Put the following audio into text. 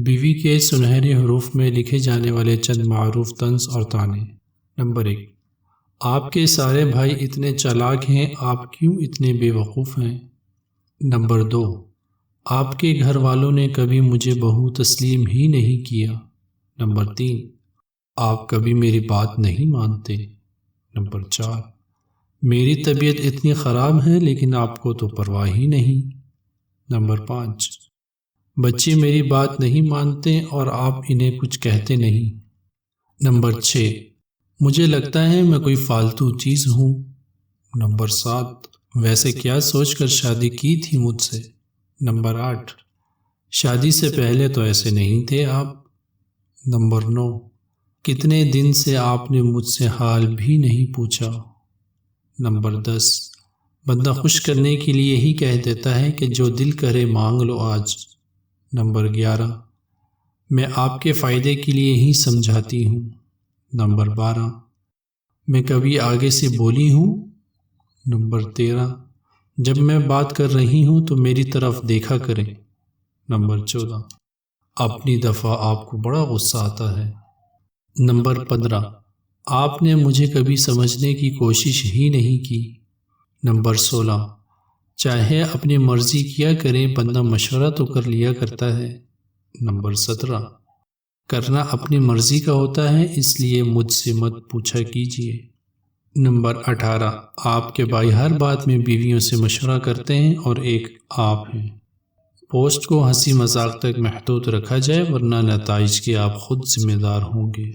بیوی کے سنہرے حروف میں لکھے جانے والے چند معروف طنز اور طعنے۔ نمبر 1، آپ کے سارے بھائی اتنے چالاک ہیں، آپ کیوں اتنے بے وقوف ہیں؟ نمبر 2، آپ کے گھر والوں نے کبھی مجھے بہو تسلیم ہی نہیں کیا۔ نمبر 3، آپ کبھی میری بات نہیں مانتے۔ نمبر 4، میری طبیعت اتنی خراب ہے لیکن آپ کو تو پرواہ ہی نہیں۔ نمبر 5، بچے میری بات نہیں مانتے اور آپ انہیں کچھ کہتے نہیں۔ نمبر 6، مجھے لگتا ہے میں کوئی فالتو چیز ہوں۔ نمبر 7، ویسے کیا سوچ کر شادی کی تھی مجھ سے؟ نمبر 8، شادی سے پہلے تو ایسے نہیں تھے آپ۔ نمبر 9، کتنے دن سے آپ نے مجھ سے حال بھی نہیں پوچھا۔ نمبر 10، بندہ خوش کرنے کے لیے ہی کہہ دیتا ہے کہ جو دل کرے مانگ لو آج۔ نمبر 11، میں آپ کے فائدے کے لیے ہی سمجھاتی ہوں۔ نمبر 12، میں کبھی آگے سے بولی ہوں؟ نمبر 13، جب میں بات کر رہی ہوں تو میری طرف دیکھا کریں۔ نمبر 14، اپنی دفعہ آپ کو بڑا غصہ آتا ہے۔ نمبر 15، آپ نے مجھے کبھی سمجھنے کی کوشش ہی نہیں کی۔ نمبر 16، چاہے اپنی مرضی کیا کریں بندہ مشورہ تو کر لیا کرتا ہے۔ نمبر 17، کرنا اپنی مرضی کا ہوتا ہے اس لیے مجھ سے مت پوچھا کیجیے۔ نمبر 18، آپ کے بھائی ہر بات میں بیویوں سے مشورہ کرتے ہیں اور ایک آپ ہیں۔ پوسٹ کو ہنسی مذاق تک محدود رکھا جائے ورنہ نتائج کے آپ خود ذمہ دار ہوں گے۔